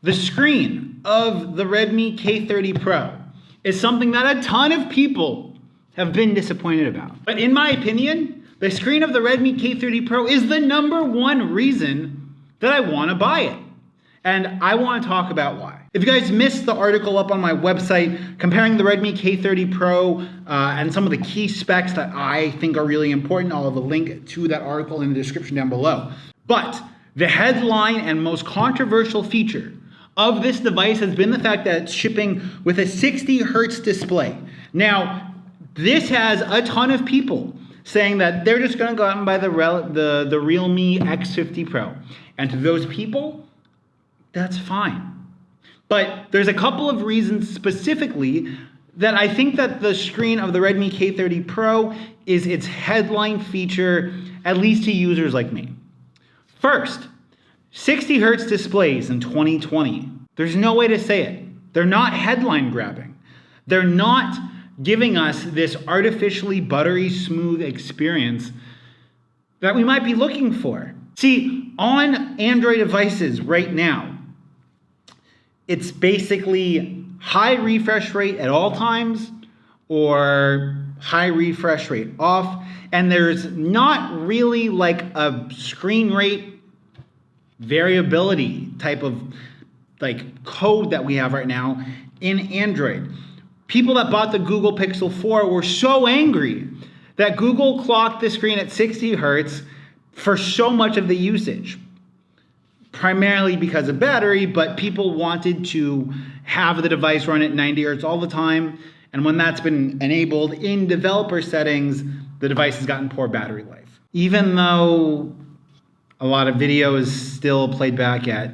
The screen of the Redmi K30 Pro is something that a ton of people have been disappointed about. But in my opinion, the screen of the Redmi K30 Pro is the #1 reason that I want to buy it. And I want to talk about why. If you guys missed the article up on my website comparing the Redmi K30 Pro and some of the key specs that I think are really important, I'll have a link to that article in the description down below. But the headline and most controversial feature of this device has been the fact that it's shipping with a 60 hertz display. Now, this has a ton of people saying that they're just going to go out and buy the Realme X50 Pro. And to those people, that's fine. But there's a couple of reasons specifically that I think that the screen of the Redmi K30 Pro is its headline feature, at least to users like me. First, 60 hertz displays in 2020. There's no way to say it. They're not headline grabbing. They're not giving us this artificially buttery smooth experience that we might be looking for. See, on Android devices right now, it's basically high refresh rate at all times or high refresh rate off. And there's not really like a screen rate variability type of like code that we have right now in Android. People that bought the Google Pixel 4 were so angry that Google clocked the screen at 60 hertz for so much of the usage. Primarily because of battery, but people wanted to have the device run at 90 hertz all the time. And when that's been enabled in developer settings, the device has gotten poor battery life. Even though a lot of videos still played back at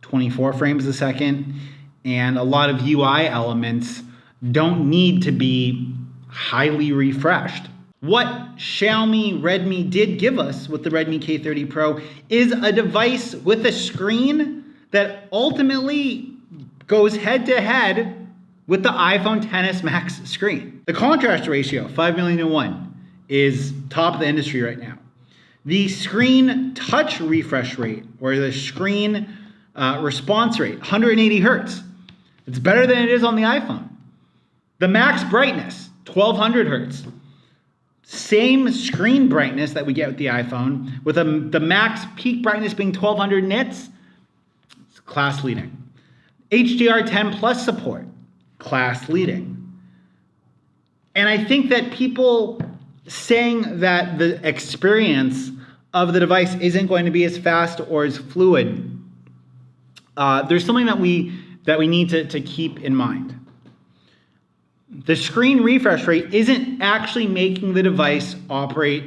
24 frames a second, and a lot of UI elements don't need to be highly refreshed. What Xiaomi Redmi did give us with the Redmi K30 Pro is a device with a screen that ultimately goes head to head with the iPhone XS Max screen. The contrast ratio, 5:1, is top of the industry right now. The screen touch refresh rate, or the screen response rate, 180 hertz. It's better than it is on the iPhone. The max brightness, 1200 hertz. Same screen brightness that we get with the iPhone, with the max peak brightness being 1200 nits. It's class leading. HDR10 plus support, class leading. And I think that people saying that the experience of the device isn't going to be as fast or as fluid, there's something that we need to keep in mind. The screen refresh rate isn't actually making the device operate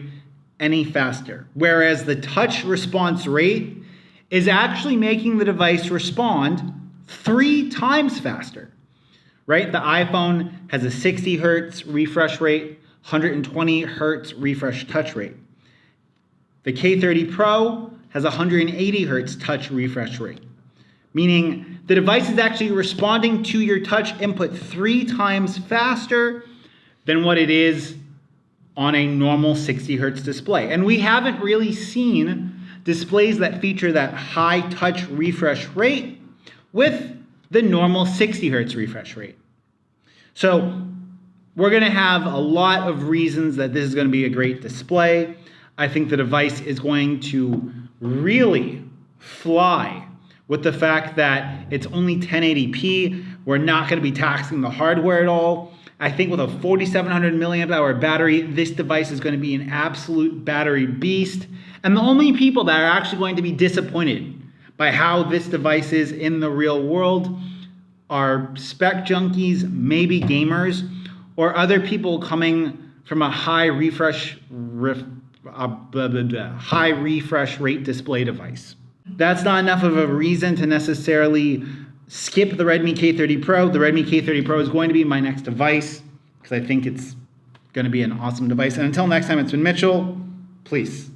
any faster, whereas the touch response rate is actually making the device respond 3 times faster, right? The iPhone has a 60 hertz refresh rate, 120 hertz refresh touch rate. The K30 Pro has a 180 hertz touch refresh rate, meaning the device is actually responding to your touch input 3 times faster than what it is on a normal 60 hertz display. And we haven't really seen displays that feature that high touch refresh rate with the normal 60 hertz refresh rate. So we're gonna have a lot of reasons that this is gonna be a great display. I think the device is going to really fly with the fact that it's only 1080p. We're not going to be taxing the hardware at all. I think with a 4700 milliamp hour battery, this device is going to be an absolute battery beast. And the only people that are actually going to be disappointed by how this device is in the real world are spec junkies, maybe gamers, or other people coming from a high refresh rate display device. That's not enough of a reason to necessarily skip the Redmi K30 Pro. The Redmi K30 Pro is going to be my next device because I think it's going to be an awesome device. And until next time, it's been Mitchell. Peace.